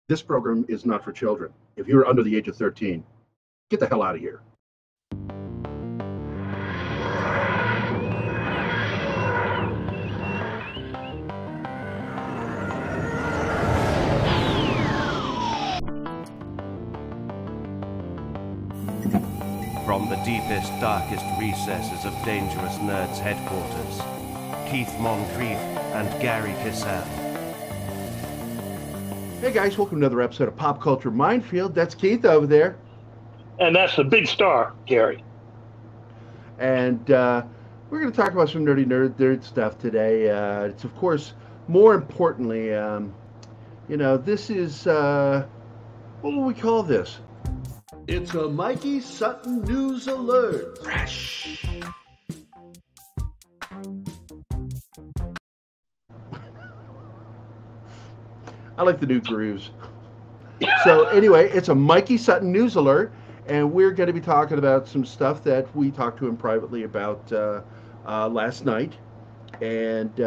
This program is not for children. If you're under the age of 13, get the hell out of here. From the deepest, darkest recesses of Dangerous Nerds headquarters, Keith Moncrief and Gerry Kissel. Hey guys, welcome to another episode of Pop Culture Minefield. That's Keith over there. And that's the big star, Gerry. And we're going to talk about some nerd stuff today. It's, of course, more importantly, this is, what will we call this? It's a Mikey Sutton News Alert. Fresh. I like the new grooves. So anyway, it's a Mikey Sutton News Alert, and we're going to be talking about some stuff that we talked to him privately about last night. And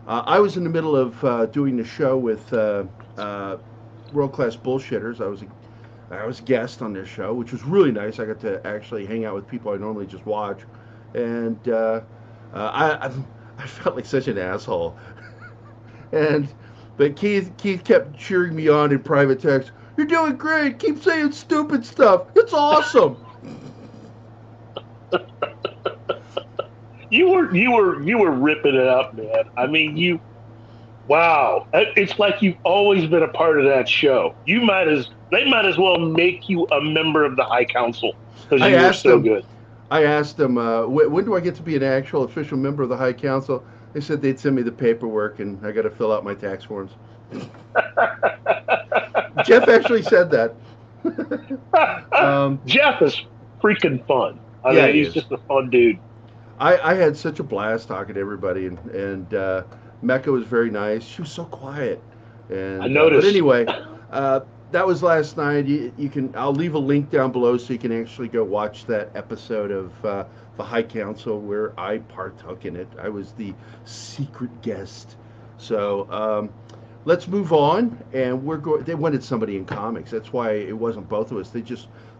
I was in the middle of doing the show with World Class Bullshitters. I was a guest on this show, which was really nice. I got to actually hang out with people I normally just watch, and I felt like such an asshole. But Keith kept cheering me on in private text. You're doing great. Keep saying stupid stuff. It's awesome. You were ripping it up, man. I mean, wow. It's like you've always been a part of that show. They might as well make you a member of the High Council because you were so good. I asked them, when do I get to be an actual official member of the High Council? They said they'd send me the paperwork, and I got to fill out my tax forms. Jeff actually said that. Jeff is freaking fun. I mean, he's just a fun dude. I had such a blast talking to everybody, and Mecca was very nice. She was so quiet. And I noticed. But anyway, that was last night. I'll leave a link down below so you can actually go watch that episode of the High Council where I partook in it. I was the secret guest. So let's move on. And they wanted somebody in comics. That's why it wasn't both of us.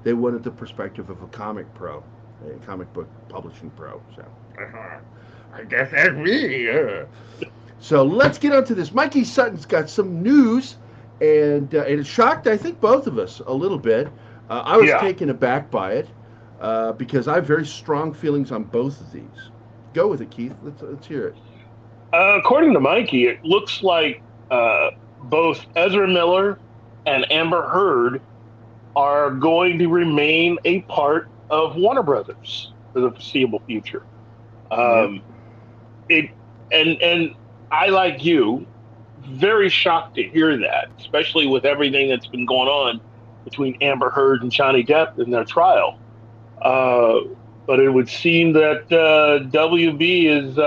They wanted the perspective of a comic pro, a comic book publishing pro. So I guess that's me. So let's get on to this. Mikey Sutton's got some news. And it shocked, I think, both of us a little bit. I was taken aback by it because I have very strong feelings on both of these. Go with it, Keith. Let's hear it. According to Mikey, it looks like both Ezra Miller and Amber Heard are going to remain a part of Warner Brothers for the foreseeable future. And I, like you, very shocked to hear that, especially with everything that's been going on between Amber Heard and Johnny Depp in their trial. But it would seem that WB is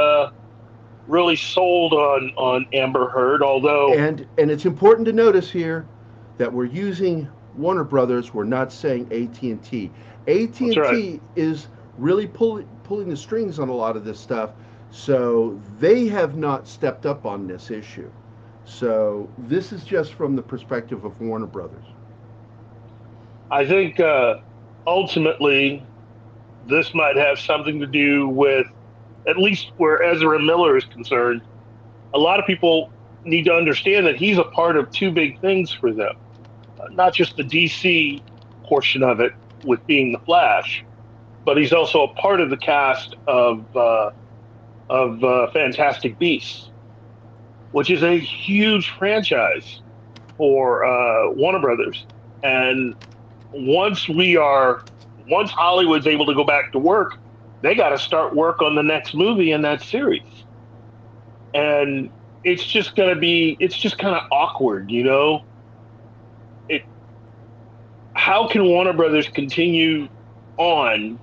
really sold on Amber Heard, although... And it's important to notice here that we're using Warner Brothers, we're not saying AT&T. AT&T is really pulling the strings on a lot of this stuff, so they have not stepped up on this issue. So this is just from the perspective of Warner Brothers. I think ultimately this might have something to do with, at least where Ezra Miller is concerned, a lot of people need to understand that he's a part of two big things for them. Not just the DC portion of it with being the Flash, but he's also a part of the cast of Fantastic Beasts, which is a huge franchise for Warner Brothers. And once Hollywood's able to go back to work, they got to start work on the next movie in that series. And it's just kind of awkward, you know? How can Warner Brothers continue on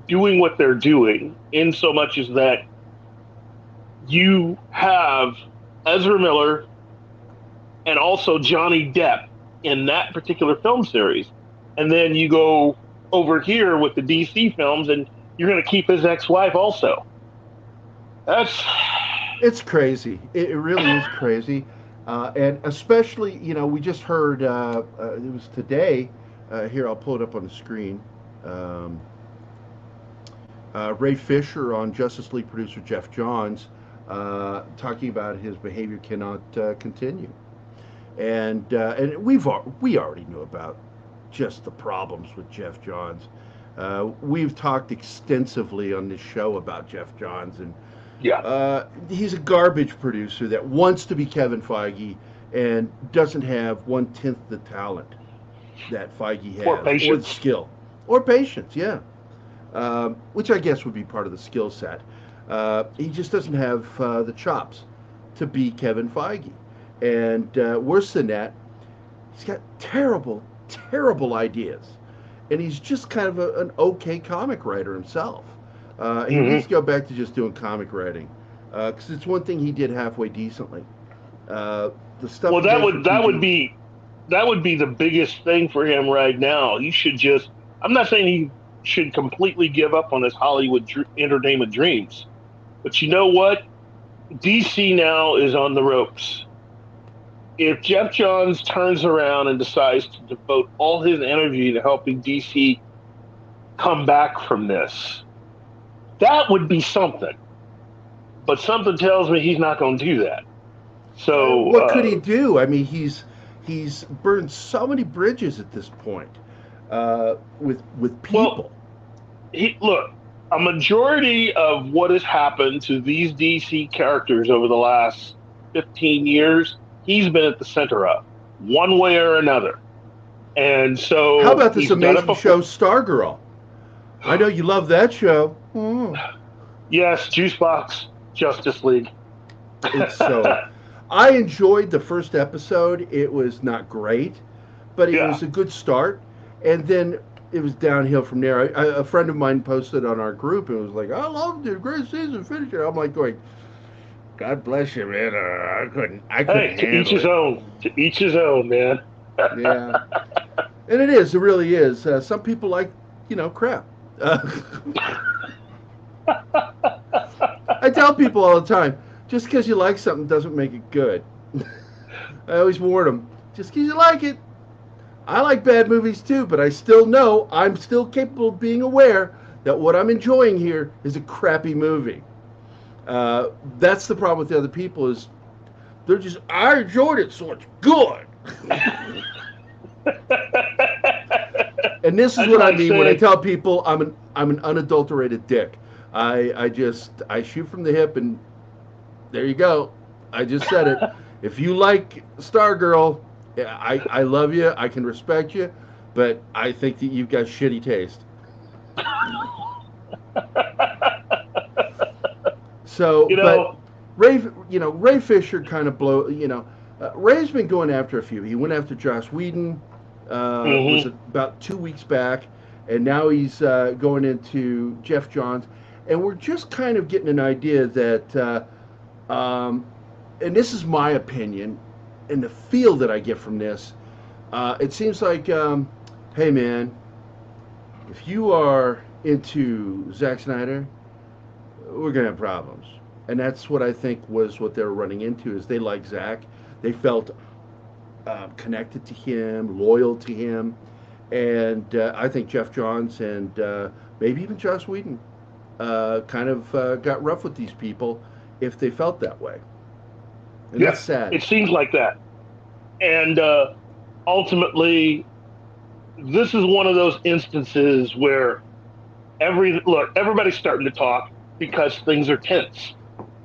doing what they're doing in so much as that you have Ezra Miller and also Johnny Depp in that particular film series, and then you go over here with the DC films and you're going to keep his ex-wife also? It's crazy. It really is crazy. And especially, we just heard, it was today, here, I'll pull it up on the screen. Um, Ray Fisher on Justice League producer Jeff Johns talking about his behavior cannot continue. And we already knew about just the problems with Jeff Johns. We've talked extensively on this show about Jeff Johns, and Yeah. he's a garbage producer that wants to be Kevin Feige and doesn't have 1/10 the talent that Feige has, Or patience. the skill, or patience. Yeah, which I guess would be part of the skill set. He just doesn't have the chops to be Kevin Feige, and worse than that, he's got terrible, terrible ideas, and he's just kind of an okay comic writer himself. He needs to go back to just doing comic writing, because it's one thing he did halfway decently. The stuff. Well, that would be the biggest thing for him right now. He should just. I'm not saying he should completely give up on his Hollywood entertainment dreams, but you know what? DC now is on the ropes. If Jeff Johns turns around and decides to devote all his energy to helping DC come back from this, that would be something. But something tells me he's not going to do that. So what could he do? I mean, he's burned so many bridges at this point with people. Well, look, a majority of what has happened to these DC characters over the last 15 years, he's been at the center of, one way or another. And so, how about this amazing show, Stargirl? I know you love that show. Yes, Juicebox, Justice League. It's so. I enjoyed the first episode. It was not great, but it was a good start. And then it was downhill from there. A friend of mine posted on our group and was like, "I loved it, great season, finish it." I'm like going, "God bless you, man. I couldn't. Hey, to each his own. To each his own, man." Yeah, and it is. It really is. Some people like, crap. I tell people all the time, just because you like something doesn't make it good. I always warn them, just because you like it. I like bad movies too, but I still know, I'm still capable of being aware that what I'm enjoying here is a crappy movie. That's the problem with the other people is they're just, I enjoyed it, so it's good. And this is what I mean when I tell people I'm an unadulterated dick. I shoot from the hip, and there you go. I just said it. If you like Stargirl, I love you. I can respect you, but I think that you've got shitty taste. So, but Ray Fisher kind of Ray's been going after a few. He went after Joss Whedon. Was about 2 weeks back, and now he's going into Jeff Johns, and we're just kind of getting an idea that, and this is my opinion, and the feel that I get from this, it seems like, hey man, if you are into Zack Snyder, we're gonna have problems, and that's what I think was what they were running into. Is they like Zack, they felt connected to him, loyal to him, and I think Jeff Johns and maybe even Joss Whedon kind of got rough with these people if they felt that way. And that's sad. It seems like that. And ultimately, this is one of those instances where everybody's starting to talk because things are tense.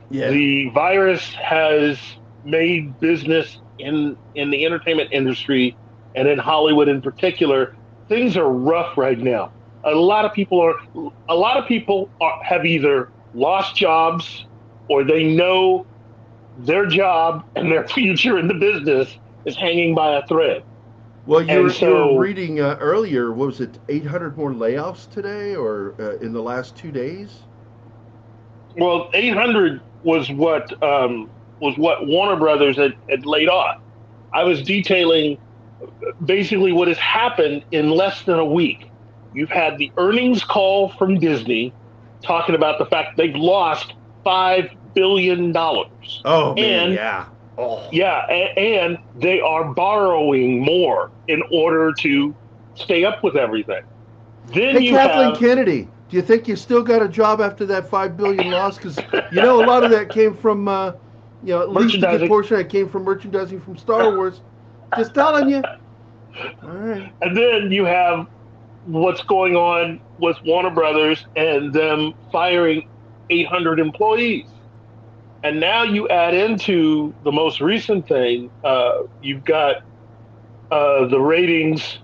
Yeah. The virus has made business in the entertainment industry and in Hollywood in particular, things are rough right now. A lot of people have either lost jobs or they know their job and their future in the business is hanging by a thread. Well, you were reading earlier, what was it, 800 more layoffs today or in the last 2 days? Well, 800 was what Warner Brothers had laid off. I was detailing basically what has happened in less than a week. You've had the earnings call from Disney talking about the fact they've lost $5 billion. Oh, man, yeah. Oh. Yeah, and they are borrowing more in order to stay up with everything. Then Hey, you Kathleen have Kennedy, do you think you still got a job after that $5 billion loss? Because you know a lot of that came from, at least a good merchandising. portion of that came from merchandising from Star Wars. Just telling you. All right. And then you have what's going on with Warner Brothers and them firing 800 employees. And now you add into the most recent thing, you've got the ratings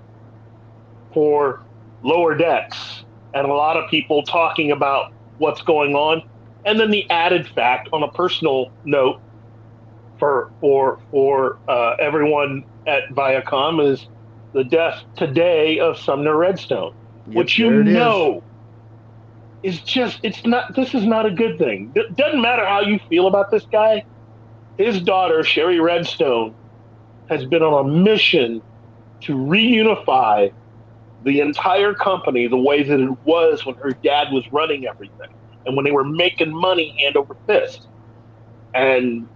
for Lower Decks, and a lot of people talking about what's going on. And then the added fact, on a personal note, for everyone at Viacom, is the death today of Sumner Redstone, Yep, which there it is. is just, it's not, this is not a good thing. It doesn't matter how you feel about this guy. His daughter, Sherry Redstone, has been on a mission to reunify the entire company the way that it was when her dad was running everything and when they were making money hand over fist. And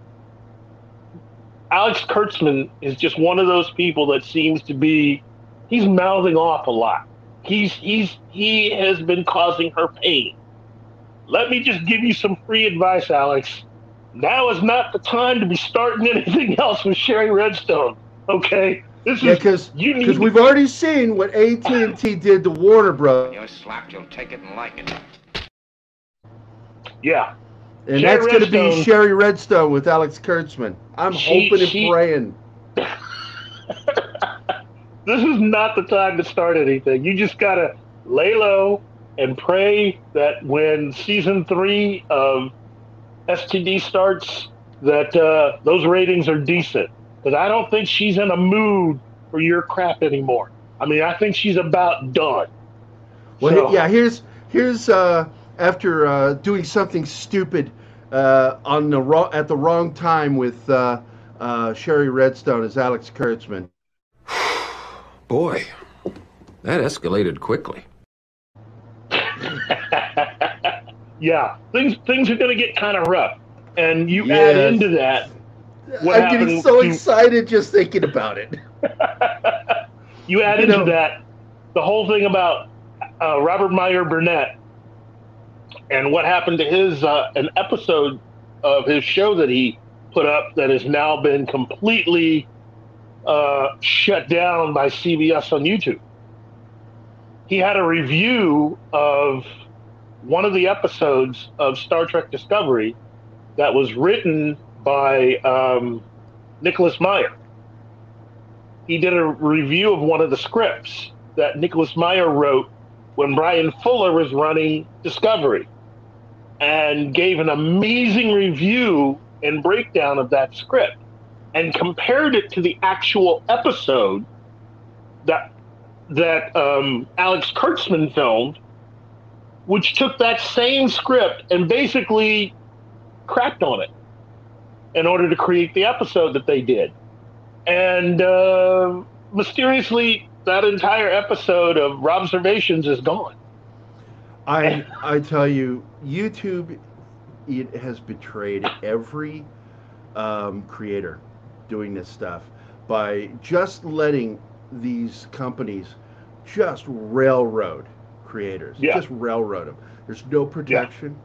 Alex Kurtzman is just one of those people that seems to be, he's mouthing off a lot. He has been causing her pain. Let me just give you some free advice, Alex. Now is not the time to be starting anything else with Sherry Redstone. Okay, this Yeah, is, because you need we've already seen what AT&T did to Warner Brothers. You're slapped, you'll take it and like it. yeah. And Sherry that's going to be Redstone, Sherry Redstone with Alex Kurtzman. I'm hoping and she praying. this is not the time to start anything. You just gotta lay low and pray that when season 3 of STD starts, that those ratings are decent. Because I don't think she's in a mood for your crap anymore. I mean, I think she's about done. Well, So yeah. Here's after doing something stupid at the wrong time with Sherry Redstone as Alex Kurtzman. Boy, that escalated quickly. yeah, things are going to get kind of rough, and you add Yes. into that what I'm getting happened so to- excited just thinking about it. you add You into know- that the whole thing about Robert Meyer Burnett and what happened to his an episode of his show that he put up that has now been completely shut down by CBS on YouTube. He had a review of one of the episodes of Star Trek Discovery that was written by Nicholas Meyer. He did a review of one of the scripts that Nicholas Meyer wrote when Brian Fuller was running Discovery, and gave an amazing review and breakdown of that script, and compared it to the actual episode that Alex Kurtzman filmed, which took that same script and basically crapped on it in order to create the episode that they did. And mysteriously, that entire episode of Robservations is gone. I tell you, YouTube, it has betrayed every creator doing this stuff by just letting these companies just railroad creators, Yeah. just railroad them. There's no protection.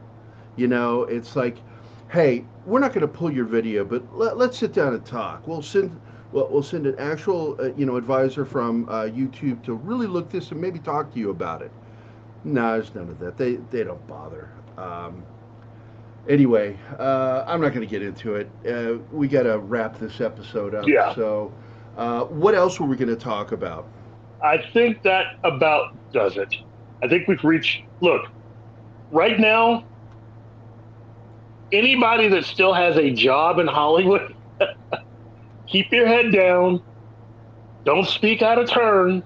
You know, it's like, hey, we're not going to pull your video, but let's sit down and talk. We'll send an actual advisor from YouTube to really look this and maybe talk to you about it. No, there's none of that. They don't bother. Anyway, I'm not going to get into it. We got to wrap this episode up. Yeah. So, what else were we going to talk about? I think that about does it. I think we've reached. Look, right now, anybody that still has a job in Hollywood, keep your head down, don't speak out of turn,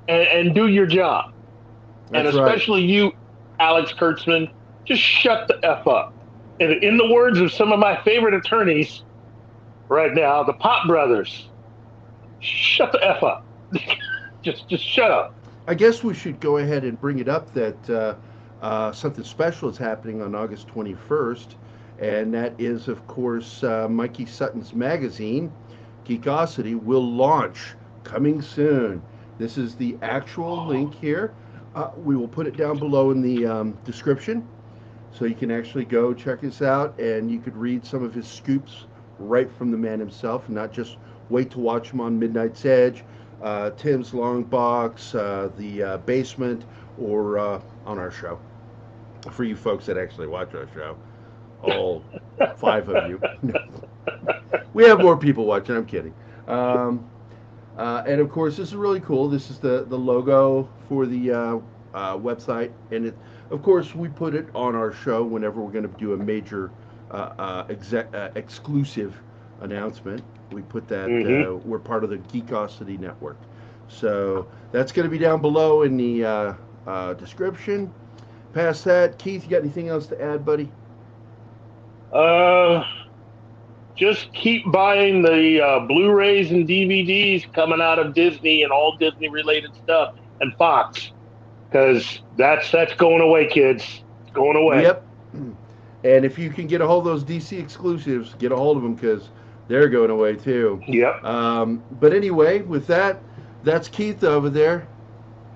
and do your job. And That's right. especially you, Alex Kurtzman, just shut the F up. And in the words of some of my favorite attorneys right now, the Pop Brothers, shut the F up. just shut up. I guess we should go ahead and bring it up that something special is happening on August 21st, and that is, of course, Mikey Sutton's magazine, Geekosity, will launch coming soon. This is the actual link here. We will put it down below in the description, so you can actually go check this out, and you could read some of his scoops right from the man himself, and not just wait to watch him on Midnight's Edge, Tim's Long Box, the Basement, or on our show. For you folks that actually watch our show, all 5 of you. We have more people watching, I'm kidding. And of course, this is really cool. This is the logo for the website, and of course, we put it on our show whenever we're going to do a major exclusive announcement. We put that, we're part of the Geekosity network. So that's going to be down below in the description. Past that, Keith, you got anything else to add, buddy? Just keep buying the Blu-rays and DVDs coming out of Disney and all Disney-related stuff, and Fox, because that's going away, kids. It's going away. Yep. And if you can get a hold of those DC exclusives, get a hold of them, because they're going away too. Yep. But anyway, with that, that's Keith over there.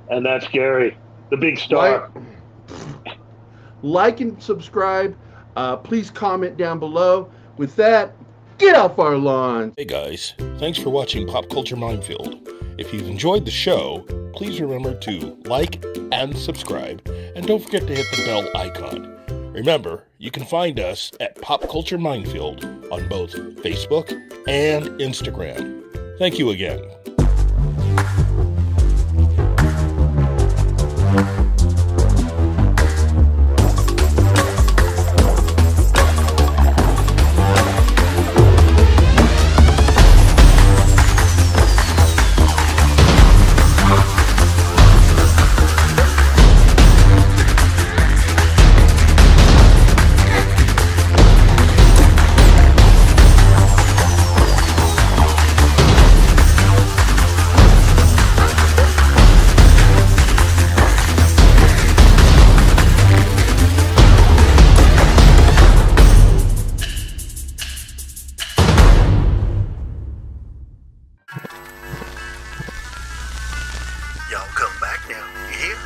And that's Gerry, the big star. Like and subscribe. Please comment down below. With that, get off our lawns. Hey guys, thanks for watching Pop Culture Minefield. If you've enjoyed the show, please remember to like and subscribe, and don't forget to hit the bell icon. Remember, you can find us at Pop Culture Minefield on both Facebook and Instagram. Thank you again. Y'all come back now, you hear?